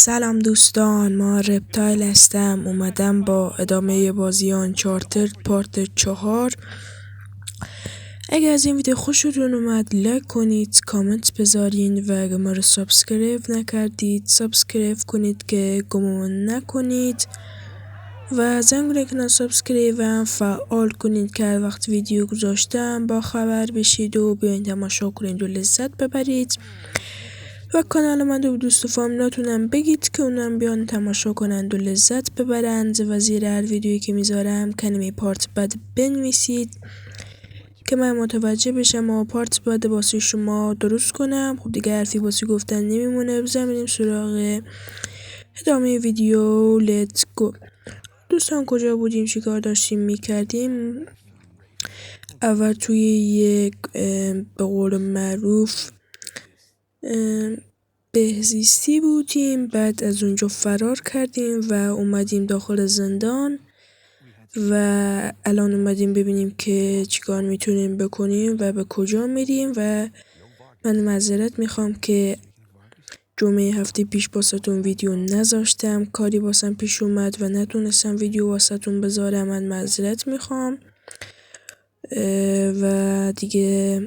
سلام دوستان، ما رپتایل هستم. اومدم با ادامه بازی آنچارتد پارت 4. اگر از این ویدیو خوشتون اومد لایک کنید، کامنت بذارین و اگر ما رو سابسکرایب نکردید سابسکرایب کنید که گمون نکنید و زنگ کنار سابسکرایب هم فعال کنید که هر وقت ویدیو گذاشتم با خبر بشید و بیاین تماشا کنید و لذت ببرید و کانال من رو به دوست و فامیلاتونم بگید که اونم بیان تماشا کنند و لذت ببرند و زیر هر ویدیویی که میذارم کلمه پارت بد بنویسید که من متوجه بشم و پارت بد واسه شما درست کنم. خب دیگه حرفی واسه گفتن نمیمونه، بریم سراغ ادامه ویدیو. لیتس گو. دوستان کجا بودیم، چیکار داشتیم میکردیم؟ اول توی یک به قول معروف بهزیستی بودیم، بعد از اونجا فرار کردیم و اومدیم داخل زندان و الان اومدیم ببینیم که چیکار میتونیم بکنیم و به کجا میریم. و من معذرت میخوام که جمعه هفته پیش باستون ویدیو نذاشتم، کاری واسم پیش اومد و نتونستم ویدیو واسطون بذارم، من معذرت میخوام و دیگه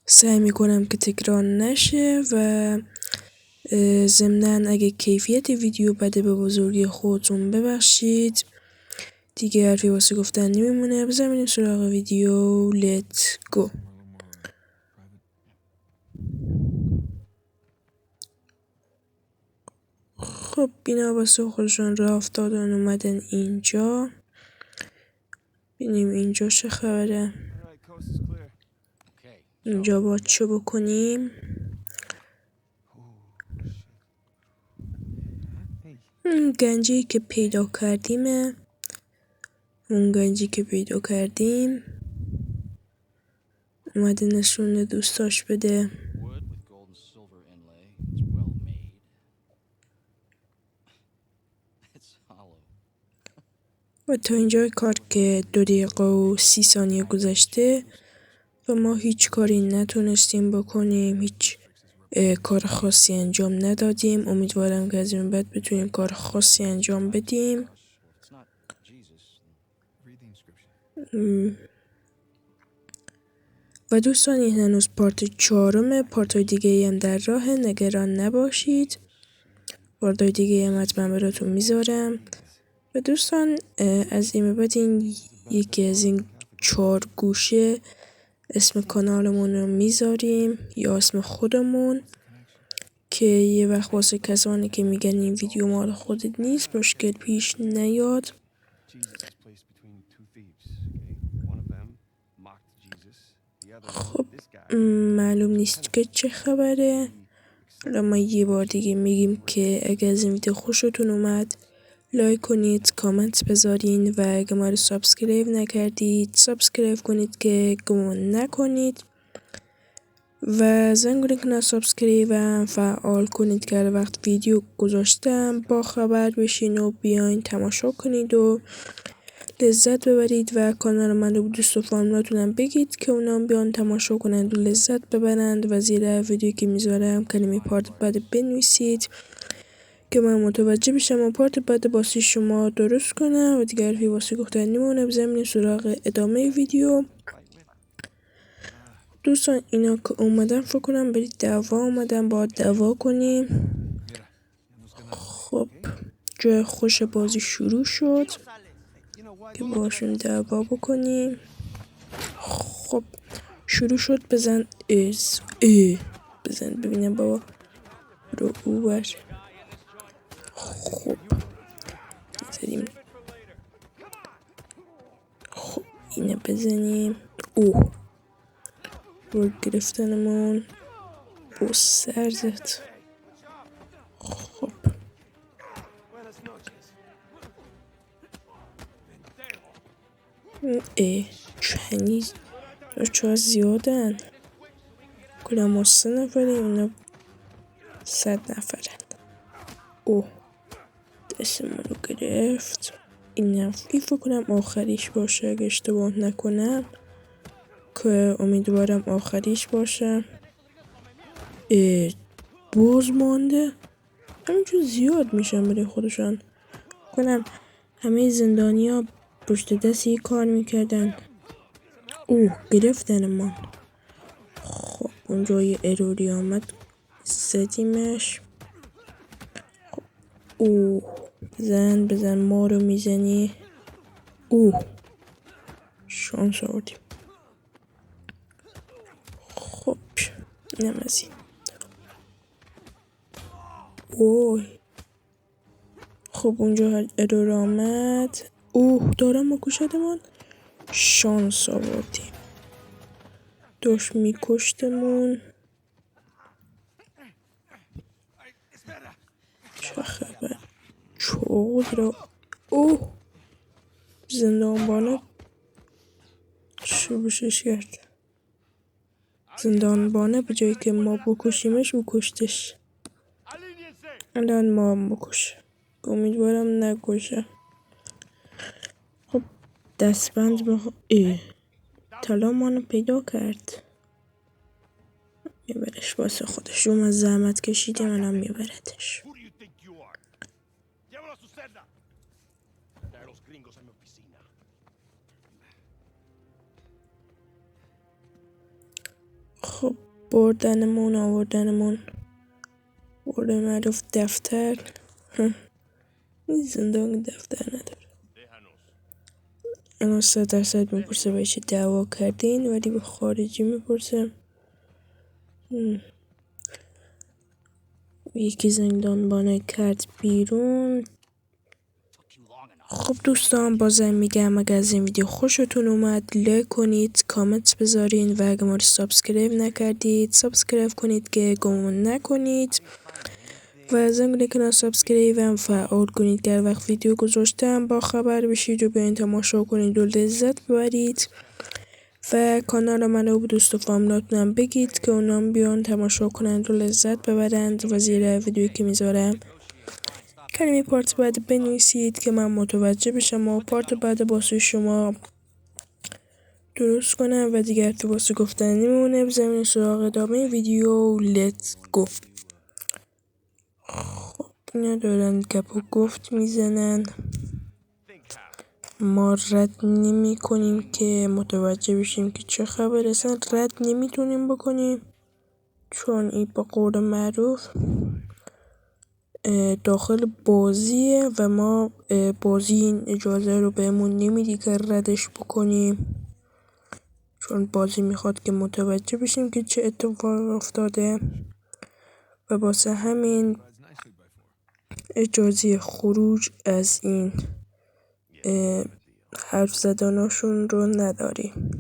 سعی میکنم که تکرار نشه و ضمناً اگه کیفیت ویدیو بده به بزرگی خودتون ببخشید. دیگه حرفی واسه گفتن نمیمونه، بریم سراغ ویدیو. لیتس گو. خب اینا واسه خودشون راه افتادن اومدن اینجا، ببینیم اینجا چه خبره، اینجا با چه بکنیم. گنجی که پیدا کردیم، اون گنجی که پیدا کردیم اومده نشون دوستاش بده. و تا اینجا کار که 2 دقیقه و 30 ثانیه گذشته و ما هیچ کاری نتونستیم بکنیم، هیچ کار خاصی انجام ندادیم. امیدوارم که از این بعد بتونیم کار خاصی انجام بدیم. و دوستان این هنوز پارت 4، پارت دیگه هم در راه، نگران نباشید، پارت دیگه هم حتما براتون میذارم. و دوستان از این بعد این یکی از این 4 گوشه اسم کانالمون رو میذاریم یا اسم خودمون که یه وقت واسه کسانی که میگن این ویدیو مال خودت نیست مشکل پیش نیاد. خب معلوم نیست که چه خبره. حالا ما یه بار دیگه میگیم که اگه از این ویدیو خوشتون اومد لایک کنید، کامنت بذارین و اگه ما رو سابسکرایب نکردید سابسکرایب کنید که گمون نکنید و زنگ کنار سابسکرایب و فعال کنید که هر وقت ویدیو گذاشتم با خبر بشین و بیاین تماشا کنید و لذت ببرید و کانال من رو دوست و فامیلاتونم بگید که اونام بیان تماشا کنند و لذت ببرند و زیر ویدیو که میذارم کلمه پارت بد بنویسید که من متوجه بشم و پارت بد باسی شما درست کنم و دیگر حرفی واسه گفتن نمیمونه، بریم سراغ ادامه ویدیو. دوستان اینا که اومدن فکر کنم برید دعوا اومدن، با دعوا کنیم. خب جای خوش بازی شروع شد که باشون دعوا بکنیم. خب شروع شد، بزن بزن ببینم بابا رو اوبر. خب بزنیم، خب اینه بزنیم. رو گرفتنمون با سر زد. خب چنیز چرا زیادن، کلا ما 3 نفریم اونا 100 نفرن. دستمون رو گرفت. این فکر کنم آخریش باشه اگه اشتباه نکنم، که امیدوارم آخریش باشه. باز مانده. همینجور زیاد میشن برای خودشان. کنم همه زندانیا پشت دستی کار میکردن. گرفتن من. خب اونجا یه اروری آمد زدیمش. بزن ما رو میزنی. شانس آوردیم. خب نمازی. خب اونجا ارور آمد. دارم مکشدمون. شانس آوردیم. داشت میکشتمون. چه خبر؟ چود رو زندانبانه شروعش کرد. زندانبانه به جایی که ما بکشیمش او کشتش. الان ما هم بکش. امیدوارم نکشه. خب دستبند طلا منو پیدا کرد. میبرش واسه خودش. از زحمت کشیده منم میبردش. خب آوردنمون برده معروف دفتر. این زندان دفتر نداره. اما 100% میپرسه بهش دعوا کردین، ولی به خارجی میپرسه. یکی زندانبانه کرد بیرون. خب دوستان بازم میگم اگر از این ویدیو خوشتون اومد لایک کنید، کامنت بذارین و اگر ما رو سابسکرایب نکردید سابسکرایب کنید که گمون نکنید و زنگ کنار سابسکرایب هم فعال کنید که هر وقت ویدیو گذاشتم با خبر بشید و بیاین تماشا کنید و لذت ببرید و کانال منو به دوست و فامیلاتونم بگید که اونام بیان تماشا کنند و لذت ببرند و زیر ویدیویی که میذارم کلمه پارت بعد بنویسید که من متوجه بشم و پارت بعد واسه شما درست کنم و دیگر تو واسه گفتن نمیمونه. بزنین سراغ ادامه ویدیو. لیتس گو. خب اینا دارن گپ و گفت میزنن. ما رد نمی کنیم که متوجه بشیم که چه خبر. اصلا رد نمیتونیم بکنیم چون این با قول معروف داخل بازیه و ما بازی این اجازه رو بهمون نمیدی که ردش بکنیم، چون بازی میخواد که متوجه بشیم که چه اتفاق افتاده و واسه همین اجازه خروج از این حرف زدناشون رو نداریم.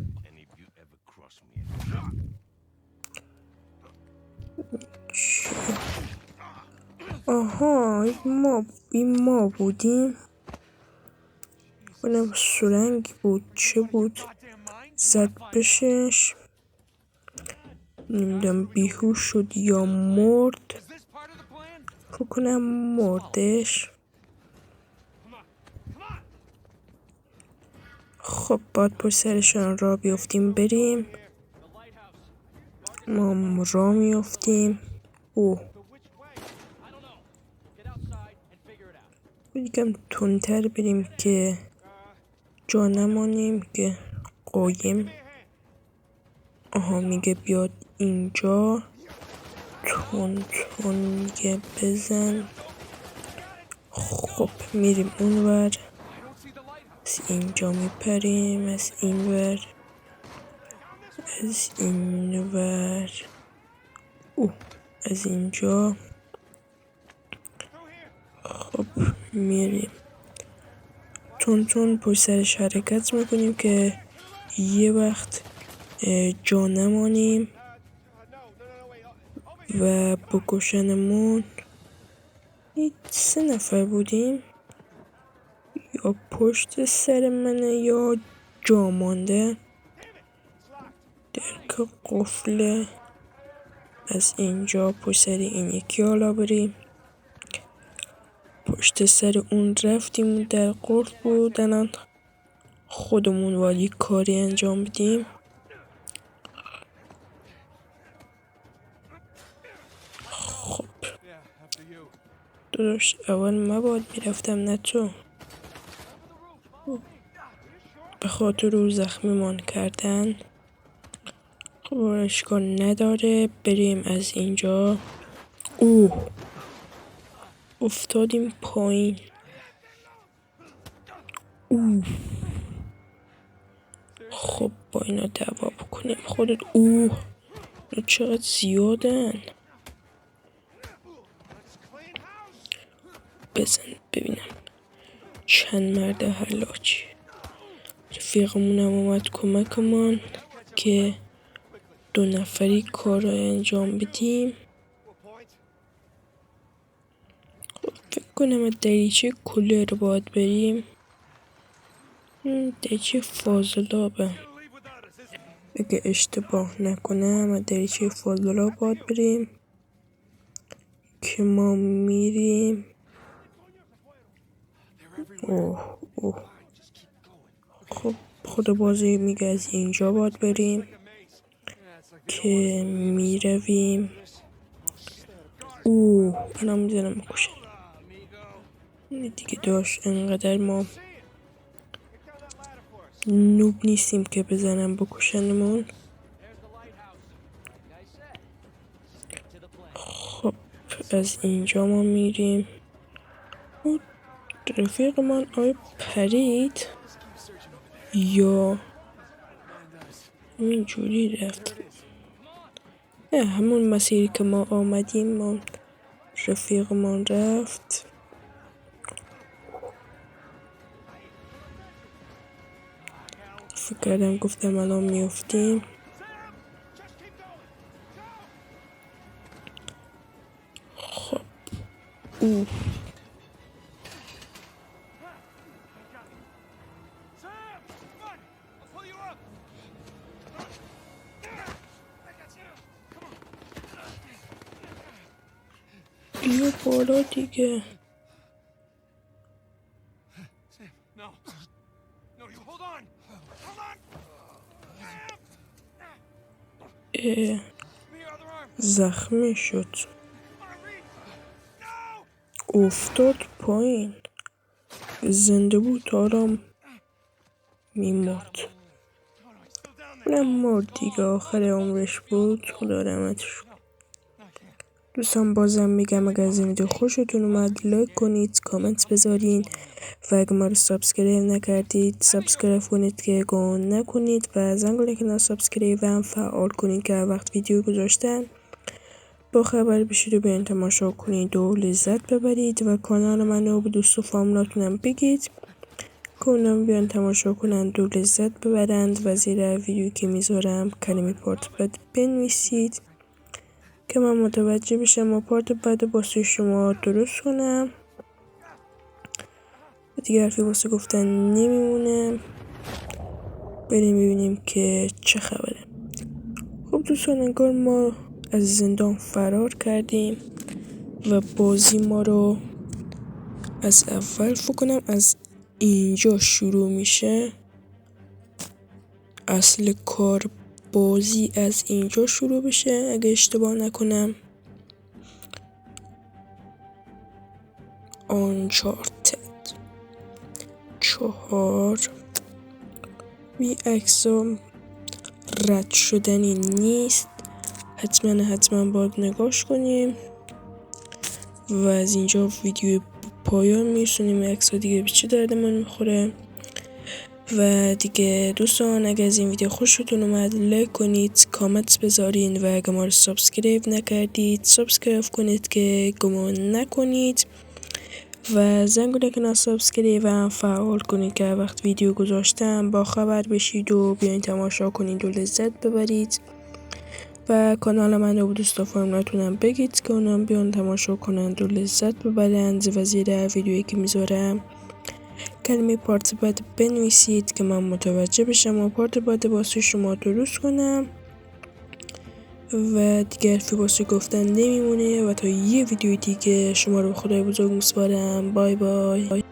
آها این ما بودیم. اونم سرنگ بود. چه بود؟ زد بشش. نمیدونم بیهوش شد یا مرد. فکر کنم مردش. خب باید پشت سرشان را بیفتیم بریم. ما را میفتیم. یکم تندتر بریم که جا نمانیم که قایم. میگه بیاد اینجا. تون میگه بزن. خب میریم اونور. از اینجا میپریم. از اینور. از اینور. از اینجا. خب میریم تون پشت سرش حرکت میکنیم که یه وقت جا نمانیم و بکشنمون. 3 نفر بودیم، یا پشت سر منه یا جا مانده در که قفله. از اینجا پشت سر این یکی حالا بریم. پشت سر اون رفتیم در قفل بودن. خودمون باید یک کاری انجام بدیم. خب داداش اول مباد میرفتم نه تو. به خاطر او زخمیمان کردن. خب اشکال نداره، بریم از اینجا. اوه افتادیم پایین. اوه خب با اینا دعوا بکنیم خودت. اوه اینا چقدر زیادن. بزن ببینم چند مرد حلاج. رفیقمونم اومد کمکمان که 2 نفری کار رو انجام بدیم. خب فکر کنم دریچه کلر رو باید بریم. دریچه فاضلابه اگه اشتباه نکنم. دریچه فاضلاب باید بریم که ما میریم. اوه خب خود بازی میگه از اینجا باید بریم که میرویم. الان میزنم بکشن دیگه. داشت انقدر ما نوب نیستیم که بزنم بکشنمون. خب از اینجا ما میریم. رفیق من آیا پرید یا اینجوری رفت؟ همون مسیری که ما آمدیم ما رفیقمان رفت. فکر کردم گفتم الان میافتیم. خب بیا بالا دیگه. زخمی شد. افتاد پایین. زنده بود آرام میمرد. اونم مرد دیگه، آخر عمرش بود. خدا رحمتش کنه. دوستان بازم میگم اگر از این ویدیو خوشتون اومد لایک کنید، کامنت بذارین و اگر ما رو سابسکرایب نکردید سابسکرایب کنید که گم نکنید و زنگوله کنار سابسکرایب هم فعال کنید که وقت ویدیو گذاشتن با خبر بشید و بیاین تماشا کنید و لذت ببرید و کانال منو به دوست و فامیلاتونم بگید که اونم بیان تماشا کنند و لذت ببرند و زیر ویدیو که میذارم کلمه پارت بد بنویسید که من متوجه بشم و پارت بد واسه شما درست کنم. دیگه حرفی واسه گفتن نمیمونه. بریم ببینیم که چه خبره. خب دوستان انگار ما از زندان فرار کردیم و بازی ما رو از اول فکر کنم از اینجا شروع میشه. اصل کار بازی از اینجا شروع بشه اگه اشتباه نکنم. آنچارتد 4 وی عکسا رد شدنی نیست. حتما باید نگاش کنیم و از اینجا ویدیو پایان میرسونیم. عکسا دیگه به چه دردمون میخوره. و دیگه دوستان اگر از این ویدیو خوشتون اومد لایک کنید، کامنت بذارین و اگر ما رو سابسکرایب نکردید سابسکرایب کنید که گمان نکنید و زنگوله کنار سابسکرایب هم فعال کنید که وقت ویدیو گذاشتم با خبر بشید و بیاین تماشا کنید و لذت ببرید و کانال من رو به دوستا فامیلاتونم بگید که اونم بیان تماشا کنند و لذت ببرند و زیر ویدیویی که میذارم کلمه پارت بد بنویسید که من متوجه بشم و پارت بد واسه شما درست کنم و دیگه حرفی واسه گفتن نمیمونه و تا یه ویدیو دیگه شما رو به خدای بزرگ میسپارم. بای بای.